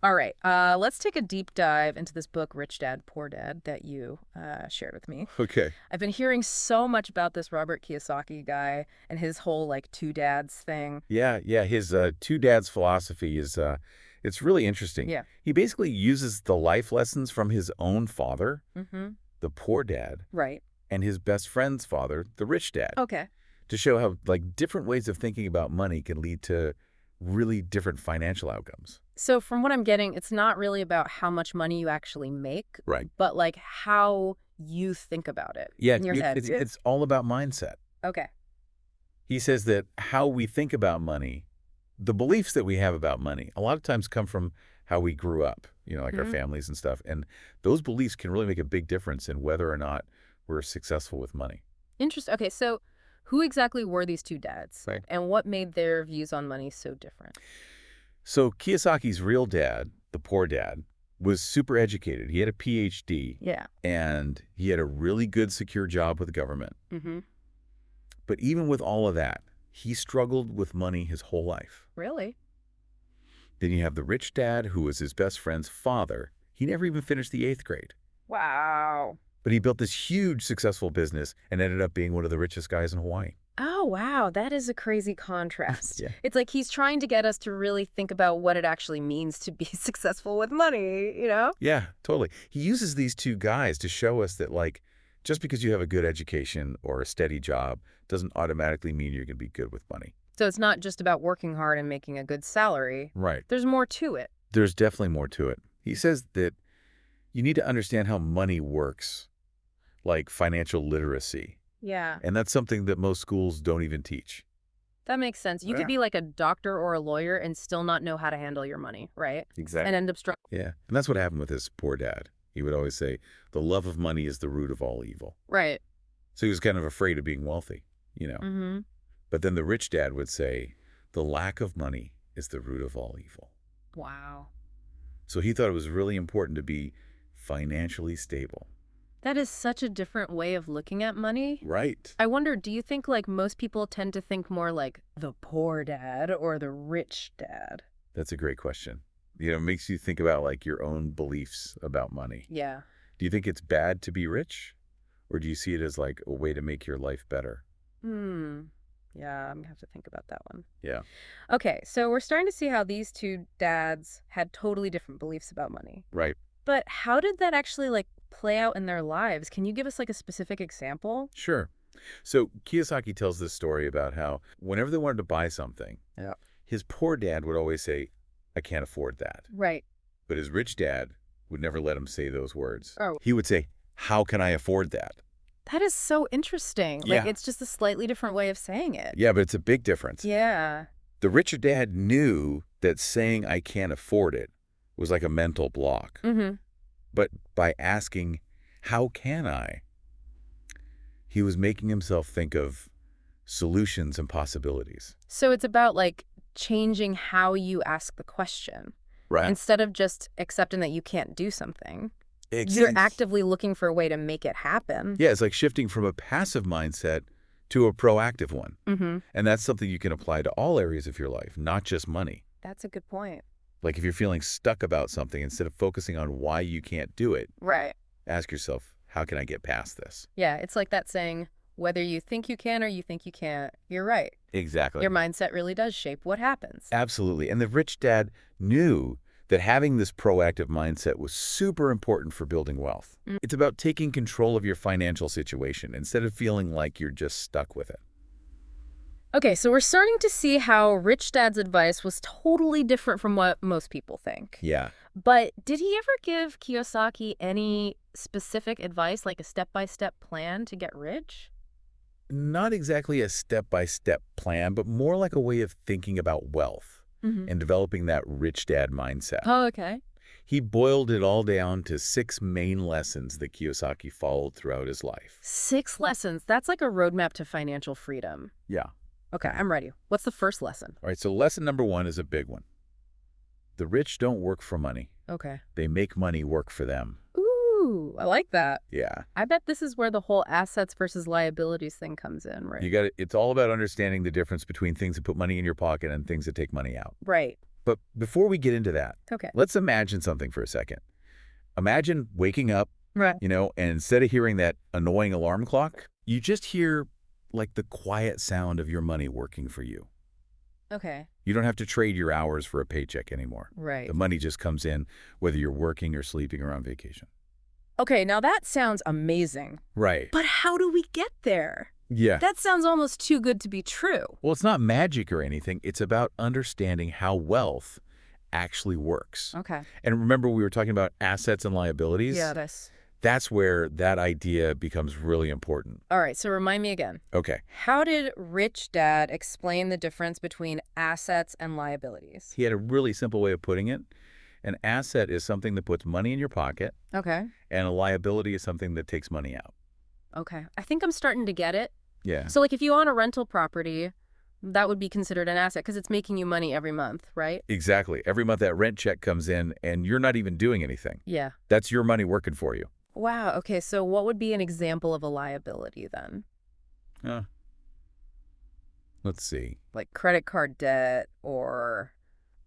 All right, let's take a deep dive into this book, Rich Dad, Poor Dad, that you shared with me. Okay. I've been hearing so much about this Robert Kiyosaki guy and his whole, like, two dads thing. Yeah. His two dads philosophy is it's really interesting. Yeah. He basically uses the life lessons from his own father, Mm-hmm. the poor dad, Right. and his best friend's father, the rich dad, Okay. to show how like different ways of thinking about money can lead to really different financial outcomes. So from what I'm getting, it's not really about how much money you actually make, Right. but, like, how you think about it Yeah, in your head. Yeah. it's all about mindset. Okay. He says that how we think about money, the beliefs that we have about money, a lot of times come from how we grew up, like our Hmm. families and stuff. And those beliefs can really make a big difference in whether or not we're successful with money. Interesting. Okay, so who exactly were these two dads? Right. And what made their views on money so different? So Kiyosaki's real dad, the poor dad, was super educated. He had a PhD Yeah. and he had a really good secure job with the government. Mm-hmm. But even with all of that, he struggled with money his whole life. Really? Then you have the rich dad, who was his best friend's father. He never even finished the 8th grade. Wow. But he built this huge successful business and ended up being one of the richest guys in Hawaii. Oh, wow. That is a crazy contrast. Yeah. It's like he's trying to get us to really think about what it actually means to be successful with money, you know? Yeah, totally. He uses these two guys to show us that, like, just because you have a good education or a steady job doesn't automatically mean you're going to be good with money. So it's not just about working hard and making a good salary. Right. There's more to it. There's definitely more to it. He says that you need to understand how money works, like financial literacy. Yeah. And that's something that most schools don't even teach. That makes sense. You could Yeah. be like a doctor or a lawyer and still not know how to handle your money, right? Exactly. And end up struggling. Yeah. And that's what happened with his poor dad. He would always say, the love of money is the root of all evil. Right. So he was kind of afraid of being wealthy. Mm-hmm. But then the rich dad would say, the lack of money is the root of all evil. Wow. So he thought it was really important to be financially stable. That is such a different way of looking at money. Right. I wonder, do you think like most people tend to think more like the poor dad or the rich dad? That's a great question. It makes you think about like your own beliefs about money. Yeah. Do you think it's bad to be rich? Or do you see it as like a way to make your life better? Hmm. Yeah, I'm gonna have to think about that one. Yeah. Okay, so we're starting to see how these two dads had totally different beliefs about money. Right. But how did that actually like play out in their lives? Can you give us like a specific example? Sure. So Kiyosaki tells this story about how whenever they wanted to buy something, Yeah. his poor dad would always say, I can't afford that. Right. But his rich dad would never let him say those words. Oh. He would say, how can I afford that? That is so interesting. Like, Yeah. it's just a slightly different way of saying it. Yeah, but it's a big difference. Yeah. The richer dad knew that saying I can't afford it was like a mental block. Mm-hmm. But by asking, how can I? He was making himself think of solutions and possibilities. So it's about like changing how you ask the question. Right. Instead of just accepting that you can't do something, It's- you're actively looking for a way to make it happen. Yeah, it's like shifting from a passive mindset to a proactive one. Mm-hmm. And that's something you can apply to all areas of your life, not just money. That's a good point. Like if you're feeling stuck about something, instead of focusing on why you can't do it, Right. ask yourself, how can I get past this? Yeah, it's like that saying, whether you think you can or you think you can't, you're right. Exactly. Your mindset really does shape what happens. Absolutely. And the rich dad knew that having this proactive mindset was super important for building wealth. Mm. It's about taking control of your financial situation instead of feeling like you're just stuck with it. Okay, so we're starting to see how Rich Dad's advice was totally different from what most people think. Yeah. But did he ever give Kiyosaki any specific advice, like a step-by-step plan to get rich? Not exactly a step-by-step plan, but more like a way of thinking about wealth Mm-hmm. and developing that rich dad mindset. Oh, okay. He boiled it all down to 6 main lessons that Kiyosaki followed throughout his life. 6 lessons. That's like a roadmap to financial freedom. Yeah. Okay, I'm ready. What's the first lesson? All right, so lesson number 1 is a big one. The rich don't work for money. Okay. They make money work for them. Ooh, I like that. Yeah. I bet this is where the whole assets versus liabilities thing comes in, right? It's all about understanding the difference between things that put money in your pocket and things that take money out. Right. But before we get into that, Okay. let's imagine something for a second. Imagine waking up, Right. and instead of hearing that annoying alarm clock, you just hear like the quiet sound of your money working for you. Okay. You don't have to trade your hours for a paycheck anymore. Right. The money just comes in whether you're working or sleeping or on vacation. Okay, now that sounds amazing. Right. But how do we get there? Yeah. That sounds almost too good to be true. Well, it's not magic or anything. It's about understanding how wealth actually works. Okay. And remember, we were talking about assets and liabilities? Yeah, That's where that idea becomes really important. All right, so remind me again. Okay. How did Rich Dad explain the difference between assets and liabilities? He had a really simple way of putting it. An asset is something that puts money in your pocket, Okay. and a liability is something that takes money out. Okay. I think I'm starting to get it. Yeah. So, like, if you own a rental property, that would be considered an asset because it's making you money every month, right? Exactly. Every month that rent check comes in, and you're not even doing anything. Yeah. That's your money working for you. Wow. Okay, so what would be an example of a liability then? Let's see. Like credit card debt or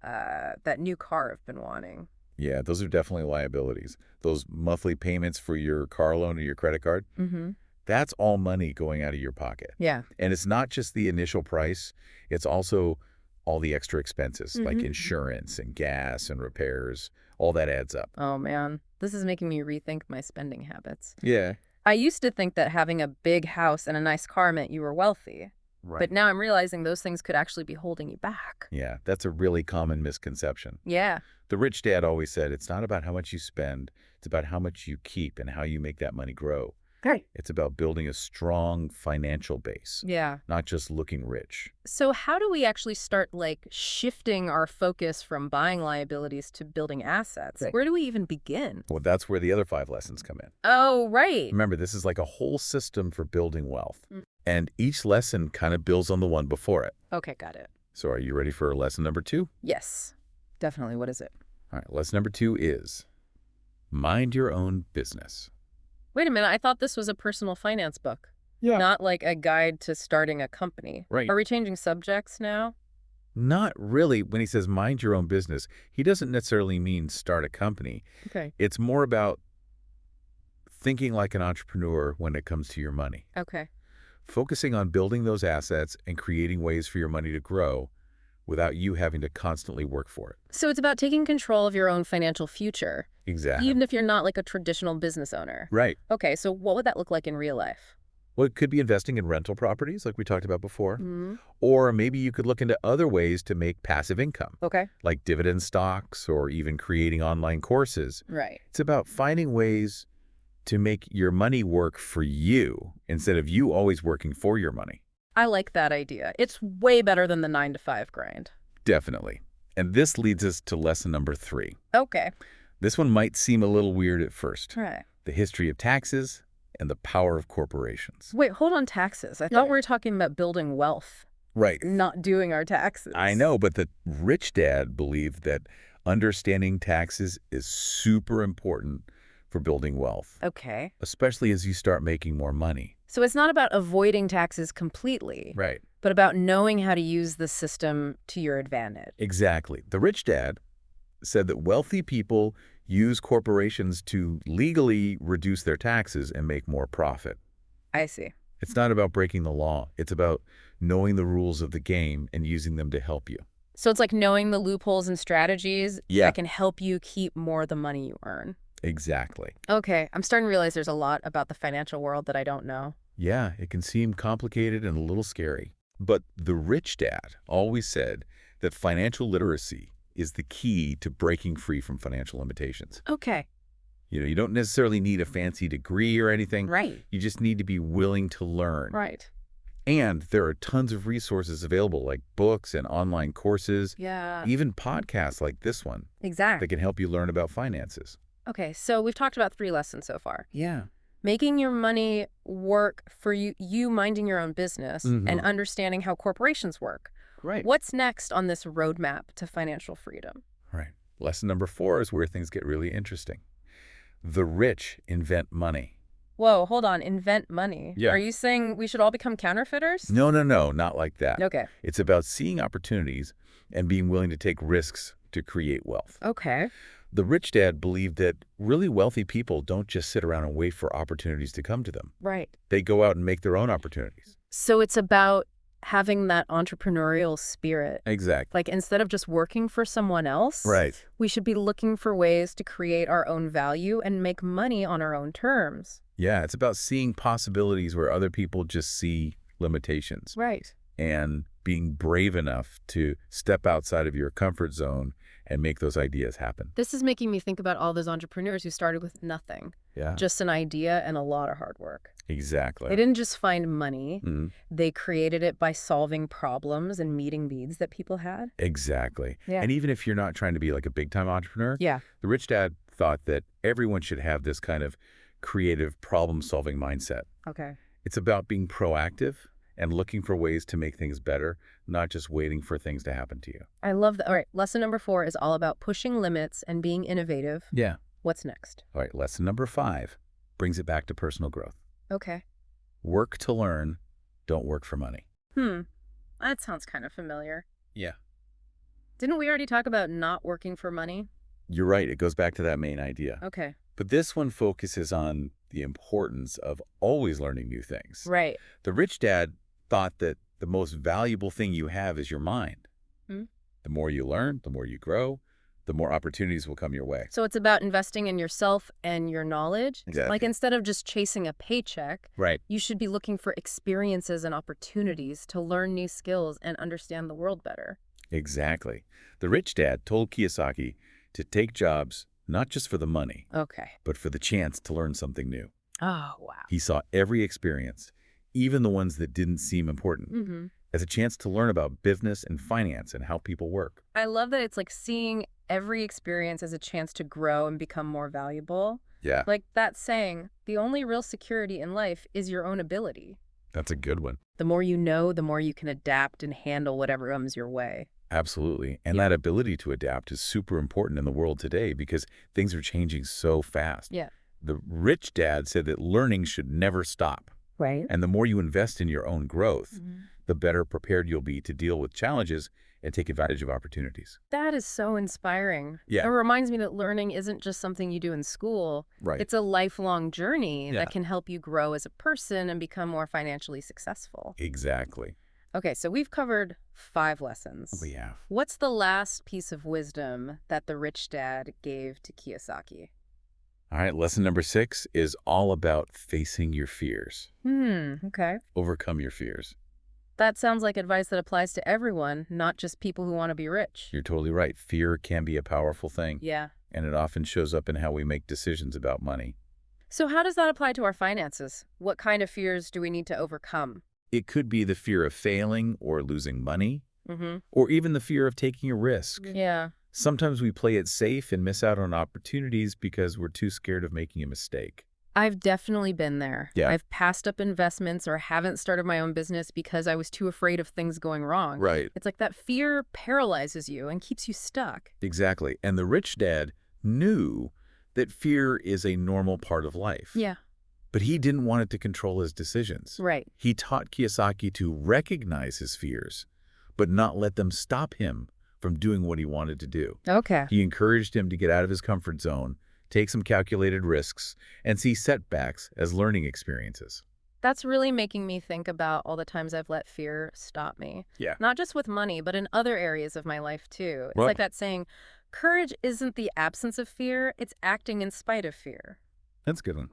that new car I've been wanting. Yeah, those are definitely liabilities. Those monthly payments for your car loan or your credit card, Mm-hmm. that's all money going out of your pocket. Yeah. And it's not just the initial price, it's also all the extra expenses like Mhm. insurance and gas and repairs. All that adds up. Oh, man. This is making me rethink my spending habits. Yeah. I used to think that having a big house and a nice car meant you were wealthy. Right. But now I'm realizing those things could actually be holding you back. Yeah, that's a really common misconception. Yeah. The rich dad always said it's not about how much you spend, it's about how much you keep and how you make that money grow. Right. It's about building a strong financial base, Yeah. not just looking rich. So how do we actually start, like, shifting our focus from buying liabilities to building assets? Right. Where do we even begin? Well, that's where the other 5 lessons come in. Oh, right. Remember, this is like a whole system for building wealth. Mm. And each lesson kind of builds on the one before it. Okay, got it. So are you ready for lesson number 2? Yes, definitely. What is it? All right, lesson number 2 is mind your own business. Wait a minute. I thought this was a personal finance book, Yeah. not like a guide to starting a company. Right. Are we changing subjects now? Not really. When he says mind your own business, he doesn't necessarily mean start a company. Okay. It's more about thinking like an entrepreneur when it comes to your money. Okay. Focusing on building those assets and creating ways for your money to grow without you having to constantly work for it. So it's about taking control of your own financial future, Exactly. even if you're not like a traditional business owner. Right. Okay, so what would that look like in real life? Well, it could be investing in rental properties like we talked about before. Mm-hmm. Or maybe you could look into other ways to make passive income, Okay. like dividend stocks or even creating online courses. Right. It's about finding ways to make your money work for you instead of you always working for your money. I like that idea. It's way better than the 9-to-5 grind. Definitely. And this leads us to lesson number 3. Okay. This one might seem a little weird at first. Right. The history of taxes and the power of corporations. Wait, hold on, taxes. I thought we were talking about building wealth, Right. not doing our taxes. I know, but the rich dad believed that understanding taxes is super important for building wealth, Okay. especially as you start making more money. So it's not about avoiding taxes completely, Right. but about knowing how to use the system to your advantage. Exactly. The rich dad said that wealthy people use corporations to legally reduce their taxes and make more profit. I see. It's not about breaking the law. It's about knowing the rules of the game and using them to help you. So it's like knowing the loopholes and strategies Yeah. that can help you keep more of the money you earn. Exactly. Okay, I'm starting to realize there's a lot about the financial world that I don't know. Yeah, it can seem complicated and a little scary. But the rich dad always said that financial literacy is the key to breaking free from financial limitations. Okay. You don't necessarily need a fancy degree or anything. Right. You just need to be willing to learn. Right. And there are tons of resources available like books and online courses, Yeah. even podcasts like this one Exactly. that can help you learn about finances. Okay, so we've talked about 3 lessons so far. Yeah. Making your money work for you minding your own business, and Mhm. understanding how corporations work. Right. What's next on this roadmap to financial freedom? Right. Lesson number 4 is where things get really interesting. The rich invent money. Whoa, hold on. Invent money. Yeah. Are you saying we should all become counterfeiters? No, no, no, not like that. Okay. It's about seeing opportunities and being willing to take risks to create wealth. Okay. The rich dad believed that really wealthy people don't just sit around and wait for opportunities to come to them. Right. They go out and make their own opportunities. So it's about having that entrepreneurial spirit. Exactly. Like instead of just working for someone else, Right. we should be looking for ways to create our own value and make money on our own terms. Yeah, it's about seeing possibilities where other people just see limitations Right. and being brave enough to step outside of your comfort zone and make those ideas happen. This is making me think about all those entrepreneurs who started with nothing, Yeah, just an idea and a lot of hard work. exactly. They didn't just find money. Mhm. They created it by solving problems and meeting needs that people had. Exactly. Yeah. And even if you're not trying to be like a big-time entrepreneur, Yeah. the rich dad thought that everyone should have this kind of creative problem-solving mindset. Okay. It's about being proactive and looking for ways to make things better, not just waiting for things to happen to you. I love that. All right. Lesson number 4 is all about pushing limits and being innovative. Yeah. What's next? All right, lesson number 5 brings it back to personal growth. Okay. Work to learn, don't work for money. That sounds kind of familiar. Yeah. Didn't we already talk about not working for money? You're right, it goes back to that main idea. Okay. But this one focuses on the importance of always learning new things. Right. The rich dad thought that the most valuable thing you have is your mind. Hmm. The more you learn, the more you grow, the more opportunities will come your way. So it's about investing in yourself and your knowledge. Exactly. Like instead of just chasing a paycheck, Right. you should be looking for experiences and opportunities to learn new skills and understand the world better. Exactly. The rich dad told Kiyosaki to take jobs not just for the money, Okay. but for the chance to learn something new. Oh, wow. He saw every experience, even the ones that didn't seem important, as a chance to learn about business and finance and how people work. I love that it's like seeing every experience as a chance to grow and become more valuable. Yeah, Like that saying, the only real security in life is your own ability. that's a good one. The more you know, the more you can adapt and handle whatever comes your way. Absolutely. And Yeah. that ability to adapt is super important in the world today because things are changing so fast. Yeah. The rich dad said that learning should never stop. Right. And the more you invest in your own growth, the better prepared you'll be to deal with challenges and take advantage of opportunities. That is so inspiring. Yeah. It reminds me that learning isn't just something you do in school. Right. It's a lifelong journey Yeah. that can help you grow as a person and become more financially successful. Exactly. Okay, so we've covered 5 lessons. We have. What's the last piece of wisdom that the rich dad gave to Kiyosaki? All right, lesson number 6 is all about facing your fears. Okay. Overcome your fears. That sounds like advice that applies to everyone, not just people who want to be rich. You're totally right. Fear can be a powerful thing, Yeah. and it often shows up in how we make decisions about money. So how does that apply to our finances? What kind of fears do we need to overcome? It could be the fear of failing or losing money, Mm-hmm. or even the fear of taking a risk. Yeah. Sometimes we play it safe and miss out on opportunities because we're too scared of making a mistake. I've definitely been there. Yeah. I've passed up investments or haven't started my own business because I was too afraid of things going wrong. Right. It's like that fear paralyzes you and keeps you stuck. Exactly. And the rich dad knew that fear is a normal part of life. Yeah. But he didn't want it to control his decisions. Right. He taught Kiyosaki to recognize his fears, but not let them stop him from doing what he wanted to do. Okay. He encouraged him to get out of his comfort zone, take some calculated risks, and see setbacks as learning experiences. That's really making me think about all the times I've let fear stop me. Yeah. Not just with money, but in other areas of my life too. It's Right. like that saying, courage isn't the absence of fear, it's acting in spite of fear. That's a good one.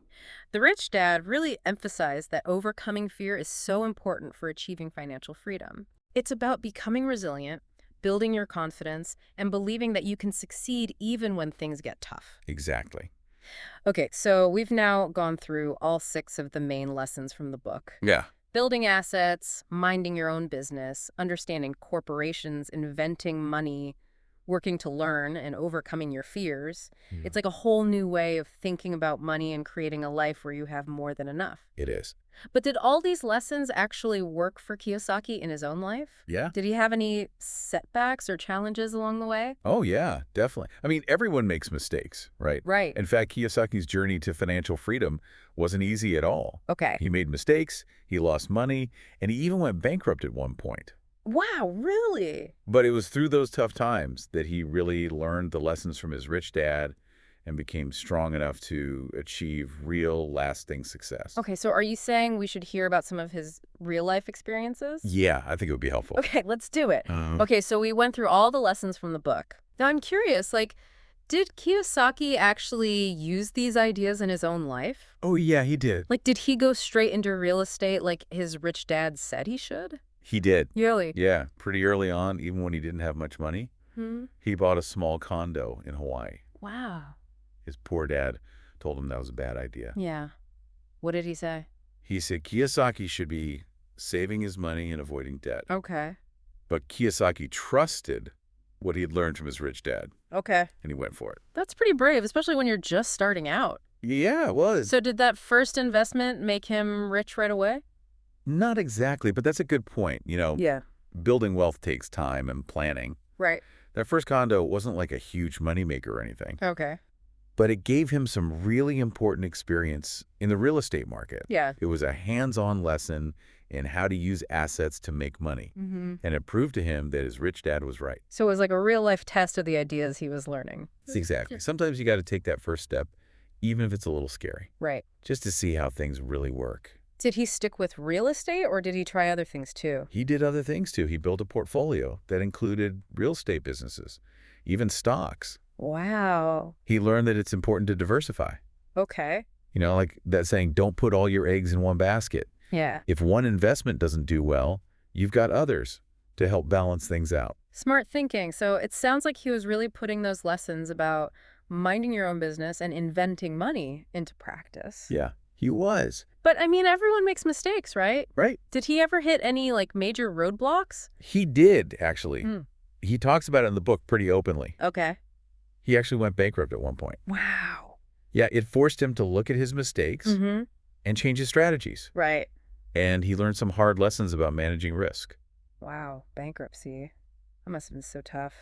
The rich dad really emphasized that overcoming fear is so important for achieving financial freedom. It's about becoming resilient, building your confidence, and believing that you can succeed even when things get tough. Exactly. Okay, so we've now gone through all 6 of the main lessons from the book. Yeah. Building assets, minding your own business, understanding corporations, inventing money, working to learn and overcoming your fears. Yeah. It's like a whole new way of thinking about money and creating a life where you have more than enough. It is. But did all these lessons actually work for Kiyosaki in his own life? Yeah. Did he have any setbacks or challenges along the way? Oh, yeah, definitely. I mean, everyone makes mistakes, right? Right. In fact, Kiyosaki's journey to financial freedom wasn't easy at all. Okay. He made mistakes, he lost money, and he even went bankrupt at one point. Wow, really? But it was through those tough times that he really learned the lessons from his rich dad and became strong enough to achieve real, lasting success. Okay, so are you saying we should hear about some of his real-life experiences? Yeah, I think it would be helpful. Okay, let's do it. Um, Okay, so we went through all the lessons from the book. Now I'm curious, did Kiyosaki actually use these ideas in his own life? Oh, yeah, he did. Did he go straight into real estate like his rich dad said he should? He did. Really? Yeah, pretty early on, even when he didn't have much money, he bought a small condo in Hawaii. Wow. His poor dad told him that was a bad idea. Yeah. What did he say? He said Kiyosaki should be saving his money and avoiding debt. Okay. But Kiyosaki trusted what he had learned from his rich dad, Okay. and he went for it. That's pretty brave, especially when you're just starting out. Yeah, it was. So did that first investment make him rich right away? Not exactly, but that's a good point. Yeah. Building wealth takes time and planning. Right. That first condo wasn't like a huge moneymaker or anything, Okay. but it gave him some really important experience in the real estate market. Yeah. It was a hands-on lesson in how to use assets to make money, and it proved to him that his rich dad was right. So it was like a real-life test of the ideas he was learning. Exactly. Sometimes you got to take that first step, even if it's a little scary, Right. just to see how things really work. Did he stick with real estate or did he try other things too? He did other things too. He built a portfolio that included real estate businesses, even stocks. Wow. He learned that it's important to diversify. Okay. Like that saying, don't put all your eggs in one basket. Yeah. If one investment doesn't do well, you've got others to help balance things out. Smart thinking. So it sounds like he was really putting those lessons about minding your own business and inventing money into practice. Yeah, he was. But I mean, everyone makes mistakes, right? Right. Did he ever hit any major roadblocks? He did, actually. Hmm. He talks about it in the book pretty openly. Okay. He actually went bankrupt at one point. Wow. Yeah, it forced him to look at his mistakes and change his strategies. Right. And he learned some hard lessons about managing risk. Wow. Bankruptcy. That must have been so tough.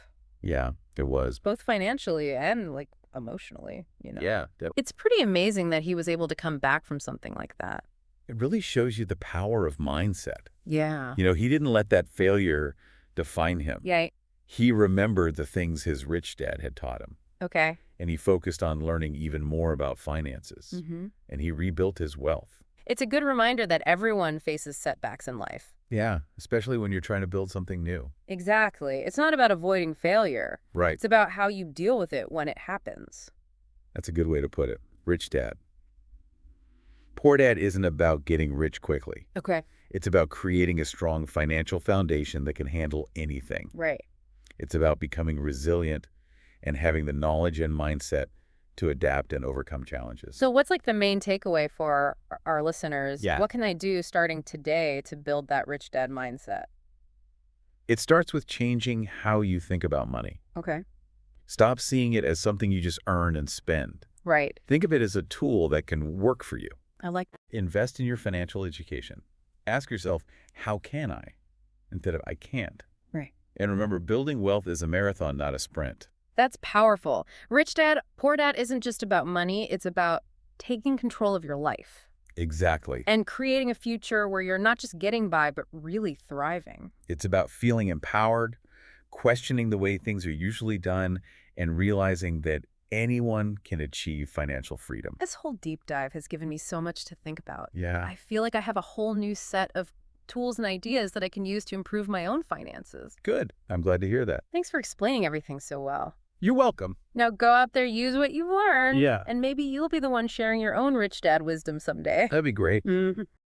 Yeah, it was. Both financially and emotionally, Yeah, It's pretty amazing that he was able to come back from something like that. it really shows you the power of mindset. Yeah. He didn't let that failure define him. Yeah. He remembered the things his rich dad had taught him, Okay. and he focused on learning even more about finances, and he rebuilt his wealth. It's a good reminder that everyone faces setbacks in life. Yeah, especially when you're trying to build something new. Exactly. It's not about avoiding failure. Right. It's about how you deal with it when it happens. That's a good way to put it. Rich dad. Poor dad isn't about getting rich quickly. Okay. It's about creating a strong financial foundation that can handle anything. Right. It's about becoming resilient and having the knowledge and mindset to adapt and overcome challenges. So what's the main takeaway for our listeners? Yeah. What can I do starting today to build that rich dad mindset? It starts with changing how you think about money. Okay. Stop seeing it as something you just earn and spend. Right. Think of it as a tool that can work for you. I like Invest in your financial education. Ask yourself, how can I? Instead of I can't. Right. And remember, building wealth is a marathon, not a sprint. That's powerful. Rich dad, poor dad isn't just about money. It's about taking control of your life Exactly. and creating a future where you're not just getting by, but really thriving. It's about feeling empowered, questioning the way things are usually done, and realizing that anyone can achieve financial freedom. This whole deep dive has given me so much to think about. Yeah. I feel like I have a whole new set of tools and ideas that I can use to improve my own finances. Good. I'm glad to hear that. Thanks for explaining everything so well. You're welcome. Now go out there, use what you've learned. Yeah. And maybe you'll be the one sharing your own rich dad wisdom someday. That'd be great.